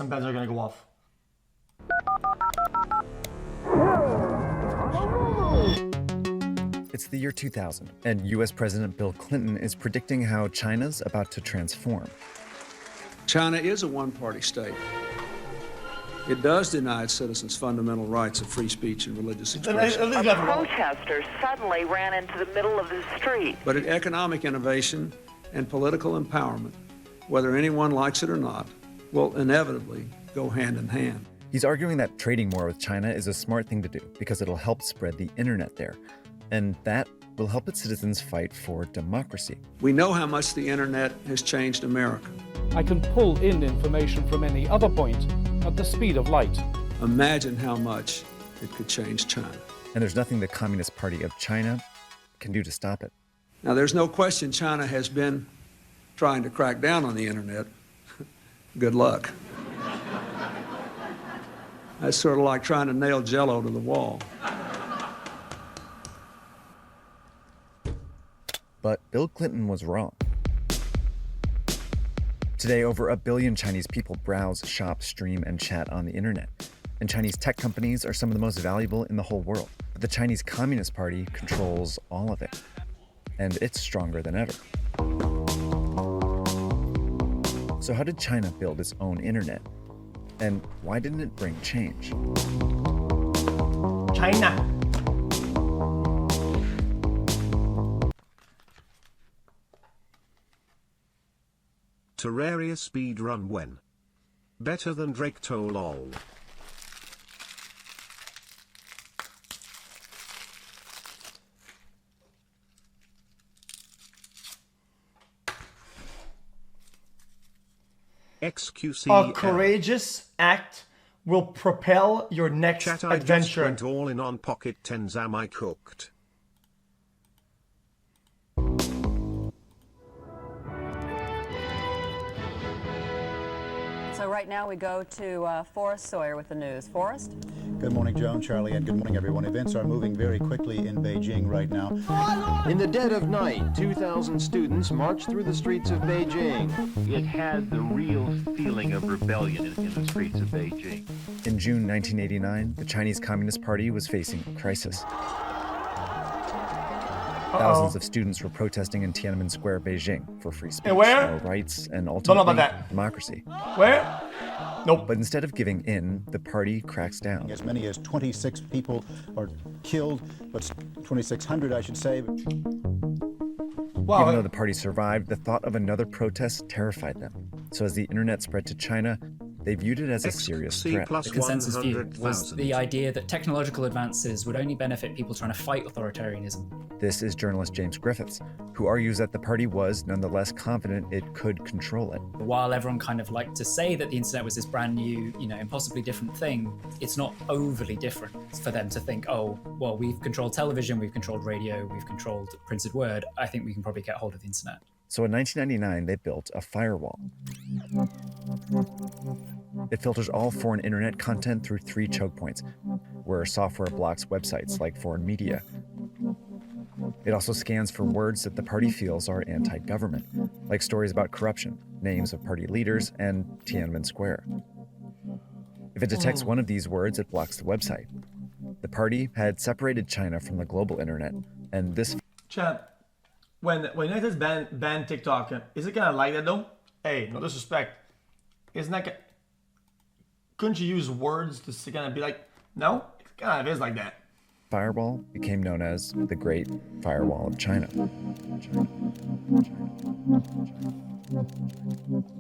Some beds are gonna go off. It's the year 2000, and US President Bill Clinton is predicting how China's about to transform. China is a one-party state. It does deny its citizens fundamental rights of free speech and religious expression. A protester suddenly ran into the middle of the street. But economic innovation and political empowerment, whether anyone likes it or not, will inevitably go hand in hand. He's arguing that trading more with China is a smart thing to do because it'll help spread the internet there, and that will help its citizens fight for democracy. We know how much the internet has changed America. I can pull in information from any other point at the speed of light. Imagine how much it could change China. And there's nothing the Communist Party of China can do to stop it. Now, there's no question China has been trying to crack down on the internet. Good luck. That's sort of like trying to nail Jell-O to the wall. But Bill Clinton was wrong. Today, over 1 billion Chinese people browse, shop, stream, and chat on the internet. And Chinese tech companies are some of the most valuable in the whole world. But the Chinese Communist Party controls all of it. And it's stronger than ever. So how did China build its own internet? And why didn't it bring change? China. Terraria speedrun when? Better than Drake told all. xQc. A courageous act will propel your next Chat, I just adventure. went all in on pocket tens. Am I cooked? So right now we go to Forrest Sawyer with the news. Forrest? Good morning, Joan, Charlie, and good morning, everyone. Events are moving very quickly in Beijing right now. In the dead of night, 2,000 students marched through the streets of Beijing. It had the real feeling of rebellion in the streets of Beijing. In June 1989, the Chinese Communist Party was facing a crisis. Thousands of students were protesting in Tiananmen Square, Beijing, for free speech, civil rights, and ultimately democracy. Where? Nope. But instead of giving in, the party cracks down. As many as 26 people are killed, but 2,600, I should say. Wow. Even though the party survived, the thought of another protest terrified them. So as the internet spread to China, they viewed it as a serious threat. The consensus view was the idea that technological advances would only benefit people trying to fight authoritarianism. This is journalist James Griffiths, who argues that the party was nonetheless confident it could control it. While everyone kind of liked to say that the internet was this brand new, impossibly different thing, it's not overly different for them to think, oh, well, we've controlled television, we've controlled radio, we've controlled printed word. I think we can probably get hold of the internet. So in 1999, they built a firewall. It filters all foreign internet content through 3 choke points, where software blocks websites like foreign media. It also scans for words that the party feels are anti-government, like stories about corruption, names of party leaders, and Tiananmen Square. If it detects one of these words, it blocks the website. The party had separated China from the global internet, and this... Chad, when United banned TikTok, is it kind of like that though? Hey, no disrespect. Isn't that... Couldn't you use words to kind of be like, no? It kind of is like that. Firewall became known as the Great Firewall of China.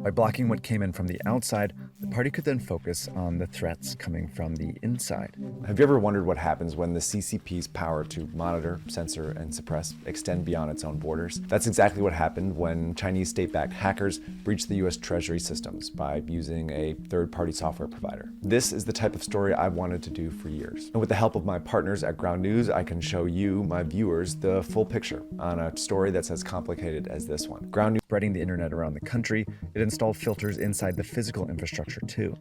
By blocking what came in from the outside, the party could then focus on the threats coming from the inside. Have you ever wondered what happens when the CCP's power to monitor, censor, and suppress extend beyond its own borders? That's exactly what happened when Chinese state-backed hackers breached the US Treasury systems by using a third-party software provider. This is the type of story I've wanted to do for years. And with the help of my partners at Ground News, I can show you, my viewers, the full picture on a story that's as complicated as this one. Ground News spreading the internet around the country, it installed filters inside the physical infrastructure too,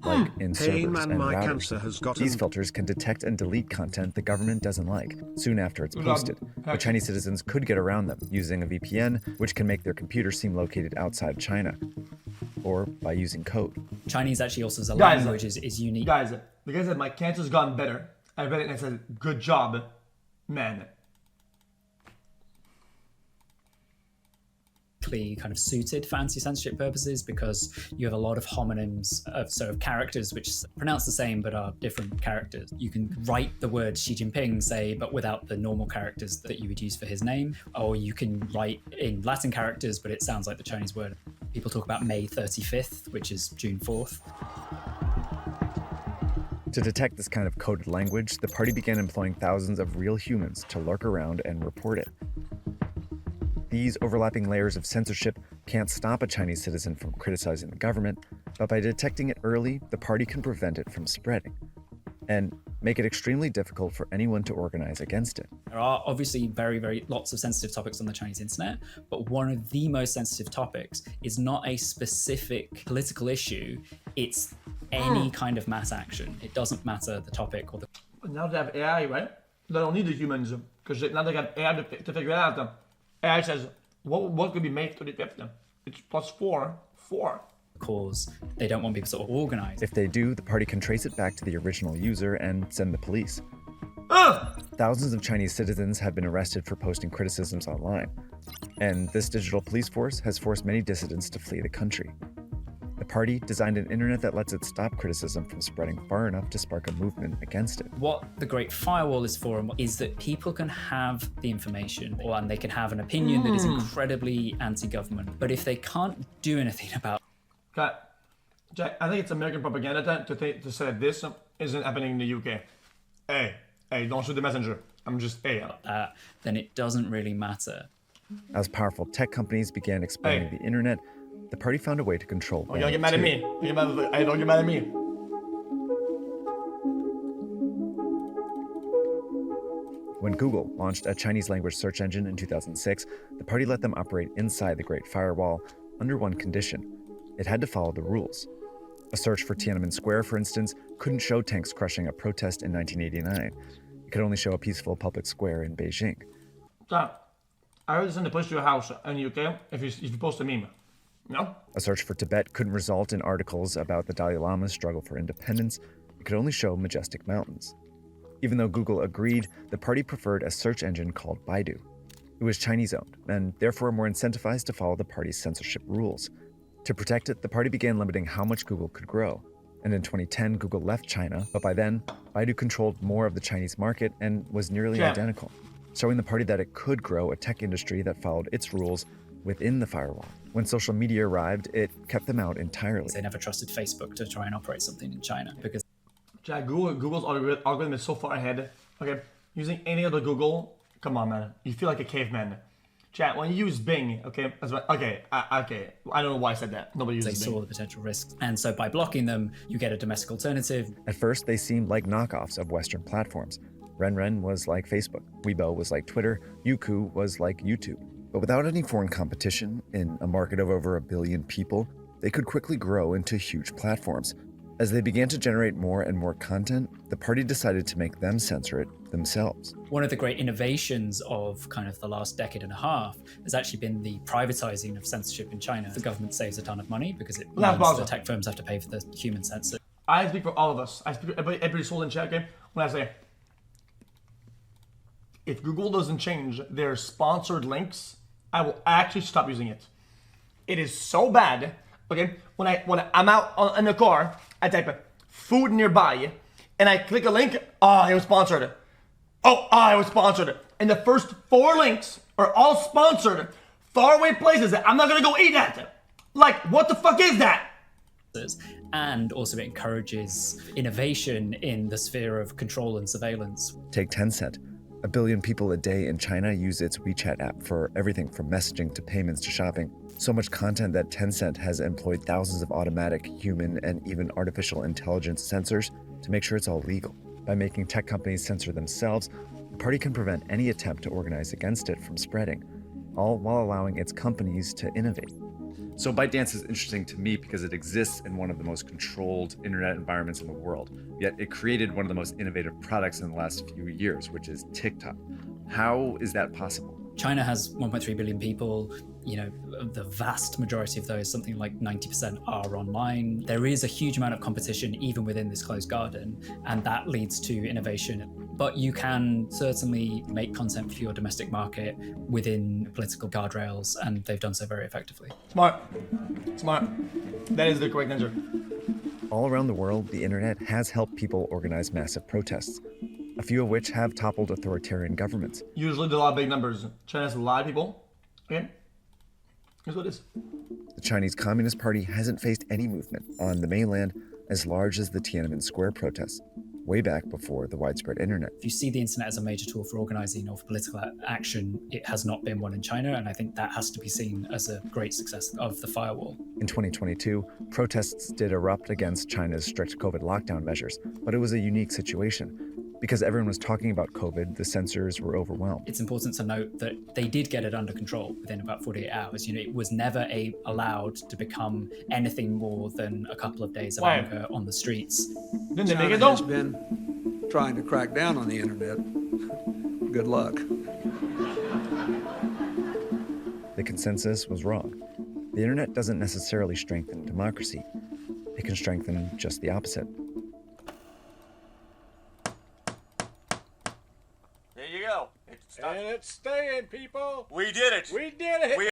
like in servers and routers. These filters can detect and delete content the government doesn't like soon after it's posted, but Chinese citizens could get around them using a VPN, which can make their computer seem located outside China. or by using code. Chinese actually also as a Guys, language is unique. Guys, the guy said my cancer's gotten better. I read it and I said, good job, man. Kind of suited for anti-censorship purposes because you have a lot of homonyms of characters which pronounce the same but are different characters. You can write the word Xi Jinping, say, but without the normal characters that you would use for his name, or you can write in Latin characters but it sounds like the Chinese word. People talk about May 35th, which is June 4th. To detect this kind of coded language, the party began employing thousands of real humans to lurk around and report it. These overlapping layers of censorship can't stop a Chinese citizen from criticizing the government, but by detecting it early, the party can prevent it from spreading and make it extremely difficult for anyone to organize against it. There are obviously very lots of sensitive topics on the Chinese internet, but one of the most sensitive topics is not a specific political issue, it's any kind of mass action. It doesn't matter the topic or the... Now they have AI, right? They don't need the humans, because now they have AI to figure it out. AI says, what could be May 35th? It's plus 4. Cause they don't want people to organize. If they do, the party can trace it back to the original user and send the police. Thousands of Chinese citizens have been arrested for posting criticisms online, and this digital police force has forced many dissidents to flee the country. The party designed an internet that lets it stop criticism from spreading far enough to spark a movement against it. What the Great Firewall is for is that people can have the information and they can have an opinion that is incredibly anti-government. But if they can't do anything about I think it's American propaganda to say that this isn't happening in the UK. Hey, don't shoot the messenger. I'm just, then it doesn't really matter. As powerful tech companies began expanding the internet, the party found a way to control. Oh, you don't get mad at me. Don't get mad at me. When Google launched a Chinese language search engine in 2006, the party let them operate inside the Great Firewall under one condition. It had to follow the rules. A search for Tiananmen Square, for instance, couldn't show tanks crushing a protest in 1989. It could only show a peaceful public square in Beijing. I would send a push to your house in the UK if you post a meme. No? A search for Tibet couldn't result in articles about the Dalai Lama's struggle for independence. It could only show majestic mountains. Even though Google agreed, the party preferred a search engine called Baidu. It was Chinese-owned, and therefore more incentivized to follow the party's censorship rules. To protect it, the party began limiting how much Google could grow. And in 2010, Google left China, but by then, Baidu controlled more of the Chinese market and was nearly identical, showing the party that it could grow a tech industry that followed its rules within the firewall. When social media arrived, it kept them out entirely. They never trusted Facebook to try and operate something in China because Google's algorithm is so far ahead. Okay, using any other Google, come on, man. You feel like a caveman. Chat, when you use Bing, okay, I don't know why I said that. Nobody uses Bing. They saw the potential risks. And so by blocking them, you get a domestic alternative. At first, they seemed like knockoffs of Western platforms. Renren was like Facebook, Weibo was like Twitter, Youku was like YouTube. But without any foreign competition, in a market of over 1 billion people, they could quickly grow into huge platforms. As they began to generate more and more content, the party decided to make them censor it themselves. One of the great innovations of kind of the last decade and a half has actually been the privatizing of censorship in China. The government saves a ton of money because it means the tech firms have to pay for the human censor. I speak for all of us. I speak for every soul in chat, okay? When I say, if Google doesn't change their sponsored links, I will actually stop using it. It is so bad. Okay, when I'm out in the car, I type food nearby, and I click a link. It was sponsored. It was sponsored. And the first 4 links are all sponsored, faraway places that I'm not gonna go eat at. Like, what the fuck is that? And also it encourages innovation in the sphere of control and surveillance. Take Tencent. 1 billion people a day in China use its WeChat app for everything from messaging to payments to shopping. So much content that Tencent has employed thousands of automatic, human, and even artificial intelligence sensors to make sure it's all legal. By making tech companies censor themselves, the party can prevent any attempt to organize against it from spreading, all while allowing its companies to innovate. So ByteDance is interesting to me because it exists in one of the most controlled internet environments in the world, yet it created one of the most innovative products in the last few years, which is TikTok. How is that possible? China has 1.3 billion people. you know, the vast majority of those, something like 90%, are online. There is a huge amount of competition even within this closed garden, and that leads to innovation. But you can certainly make content for your domestic market within political guardrails, and they've done so very effectively. Smart. Smart. That is the correct answer. All around the world, the internet has helped people organize massive protests, a few of which have toppled authoritarian governments. Usually a lot of big numbers. China has a lot of people. Okay? Here's what it is. The Chinese Communist Party hasn't faced any movement on the mainland as large as the Tiananmen Square protests, way back before the widespread internet. If you see the internet as a major tool for organizing or for political action, it has not been one in China, and I think that has to be seen as a great success of the firewall. In 2022, protests did erupt against China's strict COVID lockdown measures, but it was a unique situation. Because everyone was talking about COVID, the censors were overwhelmed. It's important to note that they did get it under control within about 48 hours. You know, it was never allowed to become anything more than a couple of days of anger on the streets. Didn't they make it China has though? been trying to crack down on the internet. Good luck. The consensus was wrong. The internet doesn't necessarily strengthen democracy. It can strengthen just the opposite. There you go. And it's staying, people. We did it. We did it.